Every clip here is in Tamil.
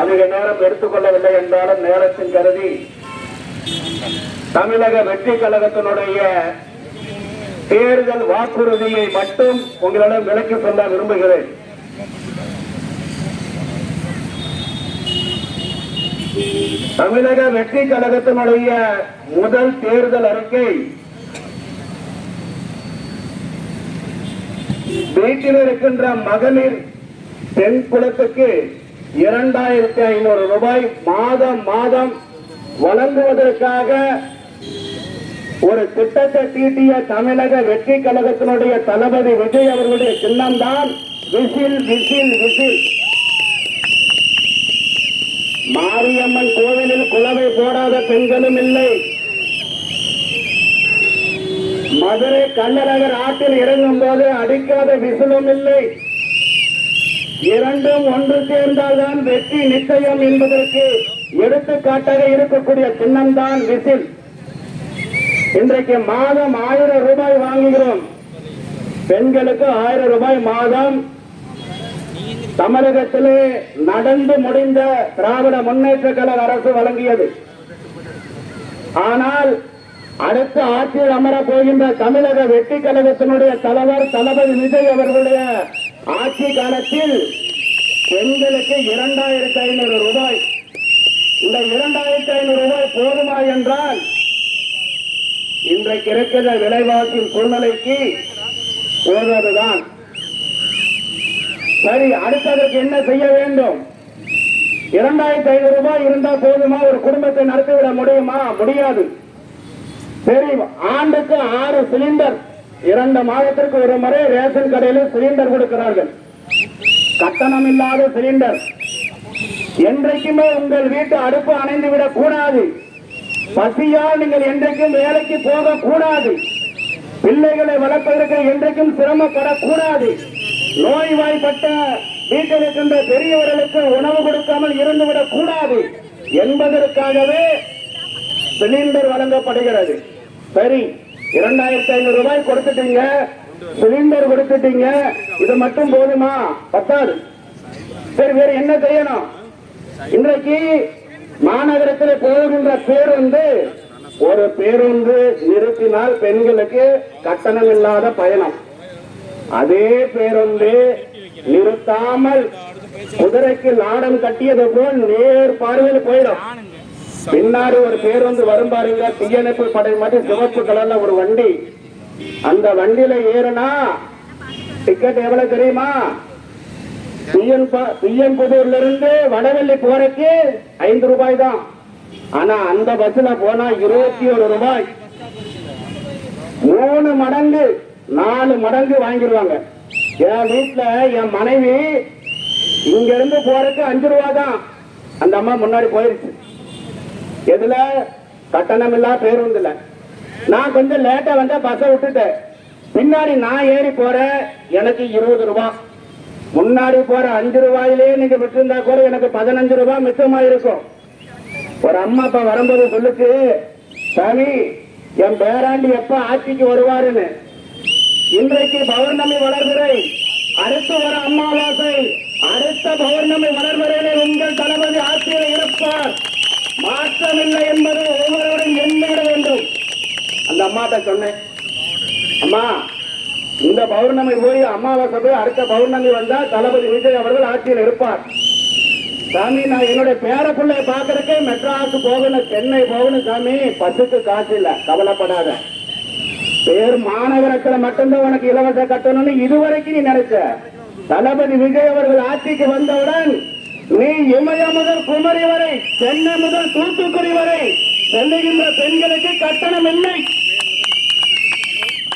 அதிக நேரம் எடுத்துக்கொள்ளவில்லை என்றாலும் நேரத்தின் கருதி தமிழக வெற்றி கழகத்தினுடைய தேர்தல் வாக்குறுதியை மட்டும் உங்களிடம் விலக்கி சொல்ல விரும்புகிறேன். தமிழக வெற்றி கழகத்தினுடைய முதல் தேர்தல் அறிக்கை வீட்டில் இருக்கின்ற மகளிர் பெண் குலத்துக்கு 2500 ரூபாய் மாதம் மாதம் வழங்குவதற்காக ஒரு திட்டத்தை தீட்டிய தமிழக வெற்றி கழகத்தினுடைய தளபதி விஜய் அவர்களுடைய சின்னம்தான் விசில் விசில் விசில். மாரியம்மன் கோவிலில் குலவை போடாத பெண்களும் இல்லை. மதுரை கள்ளழகர் ஆற்றில் இறங்கும் போது அடிக்காத விசிலும் இல்லை. இரண்டும் ஒன்று சேர்ந்தால்தான் வெற்றி நிச்சயம் என்பதற்கு எடுத்துக்காட்டாக இருக்கக்கூடிய சின்னம்தான் விசில். இன்றைக்கு மாதம் 1000 ரூபாய் வாங்குகிறோம். பெண்களுக்கு 1000 ரூபாய் மாதம். தமிழகத்திலே நடந்து முடிந்த திராவிட முன்னேற்ற கழக அரசு வழங்கியது. ஆனால் அடுத்த ஆட்சியில் அமரப் போகின்ற தமிழக வெற்றி கழகத்தினுடைய தலைவர் தளபதி விஜய் அவர்களுடைய ஆட்சி காலத்தில் பெண்களுக்கு 2500 ரூபாய். இந்த 2500 ரூபாய் போதுமா என்றால் இன்றைக்கு இருக்கிற விலைவாசி சூழ்நிலைக்கு போவதுதான். சரி, அடுத்ததற்கு என்ன செய்ய வேண்டும்? 2500 ரூபாய் இருந்தால் போதுமா? ஒரு குடும்பத்தை நடத்திவிட முடியுமா? முடியாது. சரி, ஆண்டுக்கு 6 சிலிண்டர், 2 மாதத்திற்கு ஒரு முறை ரேஷன் கடையில் சிலிண்டர் கொடுக்கிறார்கள். கட்டணம் இல்லாத சிலிண்டர். என்றைக்குமே உங்கள் வீட்டு அடுப்பு அணைந்து விடக் கூடாது. பசியால் நீங்கள் என்றைக்கும் வேலைக்கு போக கூடாது. பிள்ளைகளை வளர்ப்பதற்கு என்றைக்கும் சிரமப்படக்கூடாது. நோய்வாய்ப்பட்ட வீட்டில் இருக்கின்ற பெரியவர்களுக்கு உணவு கொடுக்காமல் இருந்துவிடக் கூடாது என்பதற்காகவே சிலிண்டர் வழங்கப்படுகிறது. சரி, 2500 ரூபாய் கொடுத்துட்டீங்க, சிலிண்டர் கொடுத்துட்டீங்க, இது மட்டும் போதுமா? பத்தாது. சரி, வேற என்ன செய்யணும்? இன்றைக்கு மாநகரத்தில் போகின்ற பேருந்து, ஒரு பேருந்து நிறுத்தினால் பெண்களுக்கு கட்டணம் இல்லாத பயணம். அதே பேருந்து நிறுத்தாமல் குதிரைக்கு லாடம் கட்டியது போல் நேர் பார்வையில் போயிடும். பின்னாடி ஒரு பேருந்து வரும் பாருங்க, தீயணைப்பு படை மாதிரி சிவப்பு கலர்ல ஒரு வண்டி. அந்த வண்டியில ஏறுனா டிக்கெட் எவ்வளவு தெரியுமா? பிஎன்புதூர்ல இருந்து வடவெள்ளி போறதுக்கு 5 ரூபாய் தான். ஆனா அந்த பஸ்ல போனா 21 ரூபாய். 3 மடங்கு 4 மடங்கு வாங்கிடுவாங்க. என் வீட்டுல என் மனைவி இங்க இருந்து போறதுக்கு 5 ரூபாய் தான். அந்த அம்மா முன்னாடி போயிருச்சு. எதுல? கட்டணம் இல்ல பேருந்துல. நான் கொஞ்சம் லேட்டா வந்த பஸ்ஸை விட்டுட்டேன். பின்னாடி நான் ஏறி போறேன், எனக்கு 20 ரூபாய். முன்னாடி போற 5 ரூபாயிலே நீங்க விட்டுருந்தா கூட எனக்கு 15 ரூபாய் மிச்சமாயிருக்கும். ஒரு அம்மா அப்பா வரும்போது சொல்லுச்சு, சாமி என் பேராண்டி எப்ப ஆட்சிக்கு வருவாருன்னு. இன்றைக்கு பௌர்ணமி வளர்பிறை, அடுத்து வர அமாவாசை, அடுத்த பௌர்ணமி வளர்பிறையிலே உங்கள் தளபதி ஆட்சியில் இருப்பார். மாற்றமில்லை என்பது ஒவ்வொருவரும் எண்ணிட வேண்டும். அந்த அம்மாட்ட சொன்னேன், அம்மா இந்த பௌர்ணமி போய் அமாவாசை போய் அடுத்த பௌர்ணமி வந்தா தளபதி விஜய் அவர்கள் ஆட்சியில் இருப்பார். சாமி, நான் என்னுடைய பேரப்பிள்ளை பாக்குறதுக்கு மெட்ராஸ் போகணும், சென்னை போகணும் சாமி, பஸ்ஸுக்கு காசு இல்ல, கவலைப்படாத. பேர் மாநகரத்தில் மட்டும்தான் உனக்கு இலவச கட்டணும்னு இதுவரைக்கும் நீ நினைச்ச. தளபதி விஜய் அவர்கள் ஆட்சிக்கு வந்தவுடன் நீ இமயம் முதல் குமரி வரை, சென்னை முதல் தூத்துக்குடி வரை செல்லுகின்ற பெண்களுக்கு கட்டணம் இல்லை.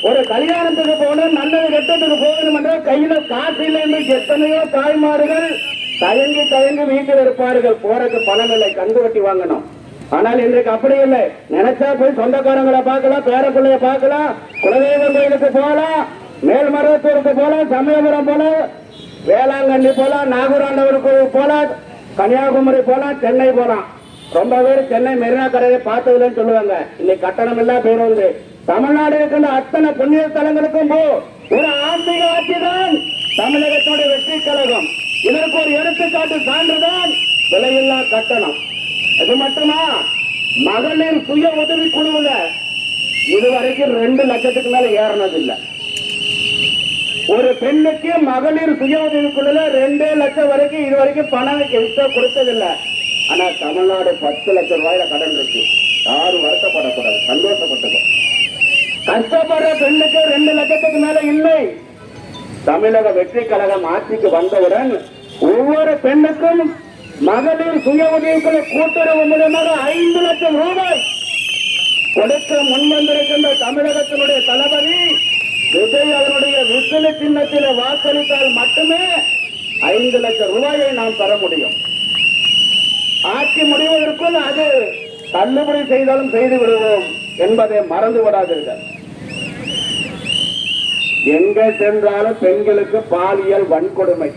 ஒரு கல்யாணத்துக்கு போகணும், நல்லது கெட்டத்துக்கு போகணும் என்றால் கையில காசு இல்லை என்று எத்தனையோ தாய்மார்கள் தயங்கி தயங்கி வீட்டில் இருப்பார்கள். போறதுக்கு பணம் இல்லை, கந்து வட்டி வாங்கணும். ஆனால் இன்றைக்கு அப்படி இல்லை. நினைச்சா போய் சொந்தக்காரங்களை பார்க்கலாம், பேரப்பிள்ளைய பார்க்கலாம், குலதெய்வ கோயிலுக்கு போகலாம், மேல்மருவத்தூருக்கு போகலாம், சமயபுரம் போகலாம், வேளாங்கண்ணி போகலாம், நாகூராண்டவருக்கு போகலாம், கன்னியாகுமரி போகலாம், சென்னை போகலாம். ரொம்ப பேர் சென்னை மெரினா கரையை பார்த்ததுன்னு சொல்லுவாங்க. இன்னைக்கு கட்டணம் இல்ல பேருந்து. தமிழ்நாடு இருக்கின்ற அத்தனை புண்ணிய ஸ்தலங்களுக்கும் ஒரு ஆன்மீக ஆட்சி தான் தமிழகத்தோட வெற்றி கழகம். இதற்கு ஒரு எடுத்துக்காட்டு சான்றுதான் விலையில்லா கட்டணம். அது மட்டுமா, மகளிர் சுய உதவி குழுவுல இதுவரைக்கும் 2 லட்சத்துக்கு மேல ஏறினது இல்ல. ஒரு பெண்ணுக்கு மகளிர் சுய உதவி குழுல 2 லட்சம் வரைக்கும் இதுவரைக்கும் பணம் கொடுத்ததில்லை. ஆனா தமிழ்நாடு 10 லட்சம் ரூபாயில கடன் இருக்கு. யாரும் வருத்தப்படக்கூடாது, சந்தோஷப்பட்டுக்கும். கஷ்டப்படுற பெண்ணுக்கு 2 லட்சத்துக்கு மேல இல்லை. தமிழக வெற்றி கழகம் ஆட்சிக்கு வந்தவுடன் ஒவ்வொரு பெண்ணுக்கும் மகளிர் சுய உதவிக்குழு கூட்டுறவு மூலமாக 5 லட்சம் ரூபாய் கொடுக்க முன்வந்திருக்கின்ற தமிழகத்தினுடைய தளபதி விஜய் அவருடைய விசில் சின்னத்தில் வாக்களித்தால் மட்டுமே 5 லட்சம் ரூபாயை நாம் பெற முடியும். ஆட்சி முடிவதற்குள் அது தள்ளுபடி செய்தாலும் செய்து விடுவோம் என்பதை மறந்து விடாதீர்கள். எங்க சென்றாலும் பெண்களுக்கு பாலியல் வன்கொடுமை.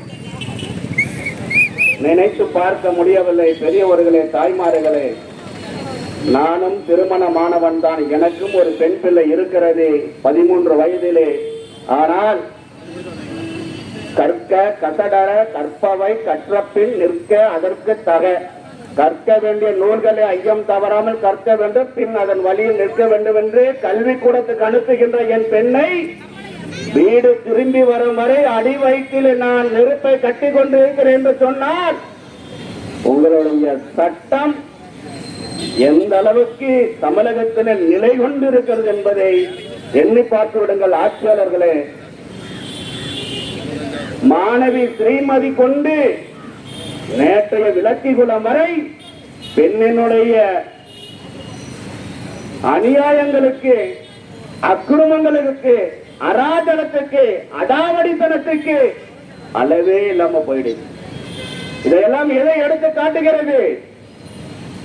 நினைத்து பார்க்க முடியவில்லை. பெரியவர்களே, தாய்மார்களே, நானும் திருமணமானவன் தான். எனக்கும் ஒரு பெண் பிள்ளை இருக்கிறது, 13 வயதிலே. ஆனால் கற்க கசடர கற்பவை கற்றபின் நிற்க அதற்கு தக. கற்க வேண்டிய நூல்களை ஐயம் தவறாமல் கற்க வேண்டும், பின் அதன் வழியில் நிற்க வேண்டும் என்று கல்விக்கூடத்துக்கு அனுப்புகின்ற என் பெண்ணை வீடு திரும்பி வரும் வரை அடி வயிற்றில் நான் நெருப்பை கட்டி கொண்டு இருக்கிறேன் என்று சொன்னால் உங்களுடைய சட்டம் எந்த அளவுக்கு தமிழகத்தில் நிலை கொண்டு இருக்கிறது என்பதை எண்ணி பார்த்து விடுங்கள் ஆட்சியாளர்களே. மாணவி ஸ்ரீமதி கொண்டு நேற்றைய விளக்கிகுளம் வரை பெண்ணினுடைய அநியாயங்களுக்கு, அக்கிரமங்களுக்கு, அராஜகத்துக்கு, அடாவடித்தனத்துக்கு அளவே இல்லாம போயிடுது. இதையெல்லாம் எதை எடுத்து காட்டுகிறது?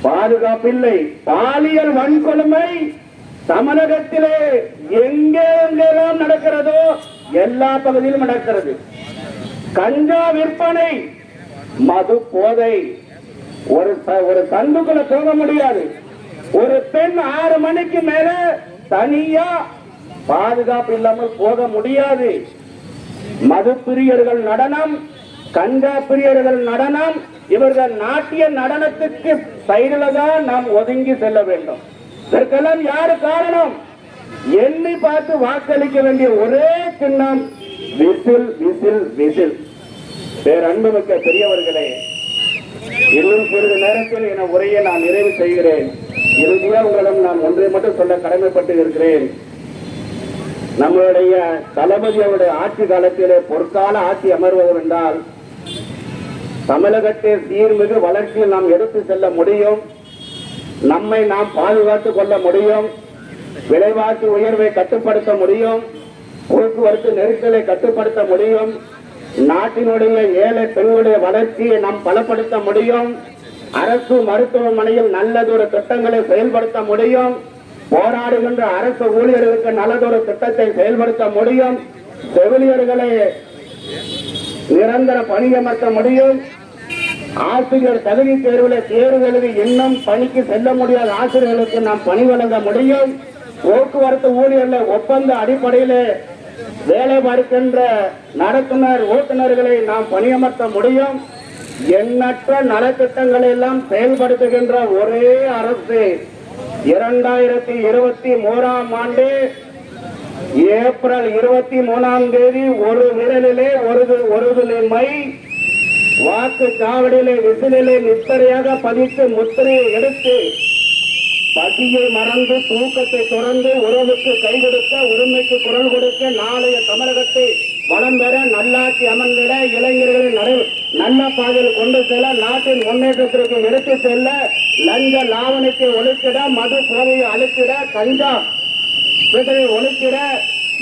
பாதுகாப்பில்லை. பாலியல் வன்கொடுமை தமிழகத்திலே எங்கெல்லாம் நடக்கிறதோ எல்லா பகுதியிலும் நடக்கிறது. கஞ்சா விற்பனை, மது போதை. ஒரு சந்துக்குள்ள போக முடியாது. ஒரு பெண் 6 மணிக்கு மேல தனியா பாதுகாப்பு இல்லாமல் போக முடியாது. மது பிரியர்கள் நடனம், கஞ்சா பிரியர்கள் நடனம், இவர்கள் நாட்டிய நடனத்துக்கு சைடுல தான் நாம் ஒதுங்கி செல்ல வேண்டும். இதற்கெல்லாம் யாரு காரணம்? எண்ணி பார்த்து வாக்களிக்க வேண்டிய ஒரே சின்னம் விசில் விசில் விசில். பேரன்புமிக்க பெரியவர்களே, இன்னும் சிறிது நேரத்தில் என உரையை நான் நிறைவு செய்கிறேன். இறுதியாக உங்களிடம் நான் ஒன்றை மட்டும் சொல்ல கடமைப்பட்டு இருக்கிறேன். நம்மளுடைய தளபதியோடைய ஆட்சி காலத்திலே பொற்கால ஆட்சி அமர்வது என்றால் தமிழகத்தை சீர்மிகு வளர்ச்சியில் நாம் எடுத்து செல்ல முடியும். நம்மை நாம் பாதுகாத்துக் கொள்ள முடியும். விலைவாசி உயர்வை கட்டுப்படுத்த முடியும். போக்குவரத்து நெரிசலை கட்டுப்படுத்த முடியும். நாட்டினுடைய ஏழை பெண்களுடைய வளர்ச்சியை நாம் பலப்படுத்த முடியும். அரசு மருத்துவமனையில் நல்லதொரு திட்டங்களை செயல்படுத்த முடியும். போராடுகின்ற அரசு ஊழியர்களுக்கு நல்லதொரு திட்டத்தை செயல்படுத்த முடியும். செவிலியர்களை நிரந்தர பணியமர்த்த முடியும். ஆசிரியர் தகுதி தேர்வில் தேர்வு எழுதி இன்னும் பணிக்கு செல்ல முடியாத ஆசிரியர்களுக்கு நாம் பணி வழங்க முடியும். போக்குவரத்து ஊழியர்கள் ஒப்பந்த அடிப்படையில் வேலை பார்க்கின்ற நடத்துனர் ஓட்டுநர்களை நாம் பணியமர்த்த முடியும். எண்ணற்ற நலத்திட்டங்களை எல்லாம் செயல்படுத்துகின்ற ஒரே அரசு 2023ஆம் ஆண்டு ஏப்ரல் 23ஆம் தேதி ஒரு விரலிலே ஒரு துளி மை வாக்கு சாவடியிலே விசிலிலே நித்திரையாக பதித்து முத்திரையை எடுத்து பசியை மறந்து தூக்கத்தை தொடர்ந்து உறவுக்கு கை கொடுக்க, உரிமைக்கு குரல் கொடுக்க, நாளைய தமிழகத்தை வளம் பெற, நல்லாட்சி அமர்ந்திட, இளைஞர்களின் நல்ல பாதையில் கொண்டு செல்ல, நாட்டின் முன்னேற்றத்திற்கு எடுத்து செல்ல, லஞ்ச லாவணத்தை ஒழித்திட, மது போதையை அழித்திட, கஞ்சா விதையை ஒழித்திட,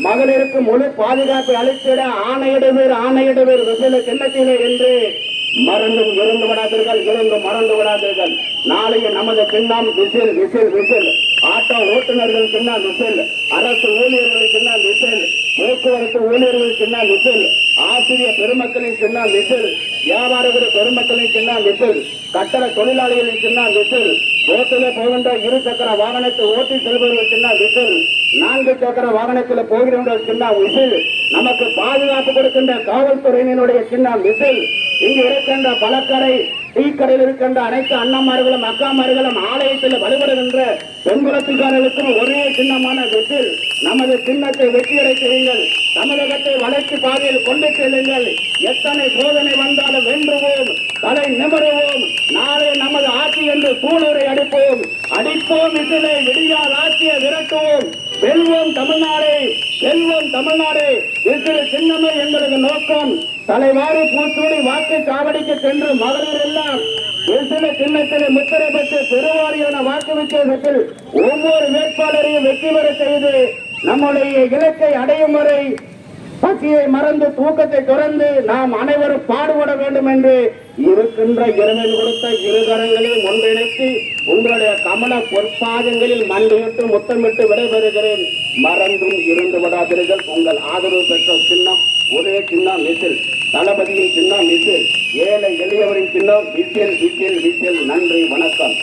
மகளிருக்கு முழு பாதுகாப்பை அளித்திட, ஆணையிடுவீர் விசில சின்னத்திலே என்று மறந்தும் இருந்து விடாதீர்கள், மறந்து விடாதீர்கள். நாளைய நமது சின்னம் விசில் விசில் விசில். ஆட்டோ ஓட்டுநர்கள் சின்னம் விசில், அரசு ஊழியர்கள் சின்னம் விசில், போக்குவரத்து ஊழியர்கள் சின்னம் விசில், ஆசிரியர் பெருமக்களின் சின்னம் விசில், வியாபார பெருமக்களின் சின்னம் விசில், கட்டட தொழிலாளிகளின் சின்னம் விசில், ரோட்டிலே போகின்ற 2 சக்கர வாகனத்தை ஓட்டி செல்பவர்கள் சின்னம் விசில், 4 சக்கர வாகனத்தில் போகிறவர்கள் சின்னம் விசில், நமக்கு பாதுகாப்பு கொடுக்கின்ற காவல்துறையினுடைய சின்னம் விசில், இங்கு இருக்கின்ற பலக்கரை டீக்கடையில் இருக்கின்ற அனைத்து அண்ணமார்களும் அக்காமார்களும் ஆலயத்தில் வழிபடுகின்ற பெண்குலத்துக்காரர்களுக்கும் ஒரே சின்னமான வெற்றில் நமது சின்னத்தை வெற்றியடை செய்யுங்கள். தமிழகத்தை வளர்ச்சி பாதையில் கொண்டு செல்லுங்கள். எத்தனை சோதனை வந்தாலும் வென்றுவோம், தலை நிமிருவோம். நாளை நமது ஆட்சி என்று சூளுரை அடிப்போம். இதிலே விடியால் ஆட்சியை விரட்டுவோம். வெல்வோம் தமிழ்நாடு, வெல்வோம் தமிழ்நாடு. இதில் சின்னமே எங்களது நோக்கம். தலைவாரி பூச்சூடி வாக்கு சாவடிக்கு சென்று மகளிர் எல்லாம் சின்னத்திலே முத்திரை பெற்று பெருவாரியான வாக்கு வித்தியாசத்தில் ஒவ்வொரு வேட்பாளரையும் வெற்றி பெற செய்து நம்முடைய இலக்கை அடையும் வரை பசியை மறந்து தூக்கத்தை துறந்து நாம் அனைவரும் பாடுபட வேண்டும் என்று இருக்கின்ற இறைவன் கொடுத்த இருகரங்களையும் ஒன்றிணைத்து உங்களுடைய கமல பொற்பாதங்களில் மண்டியிட்டு முத்தமிட்டு விடைபெறுகிறேன். மறந்தும் இருந்து விடாதீர்கள். உங்கள் ஆதரவு பெற்ற சின்னம் ஒரே சின்னம் விசில். தளபதியின் சின்னம் விசில். ஏழை எளியவரின் சின்னம் விசில் விசில் விசில். நன்றி, வணக்கம்.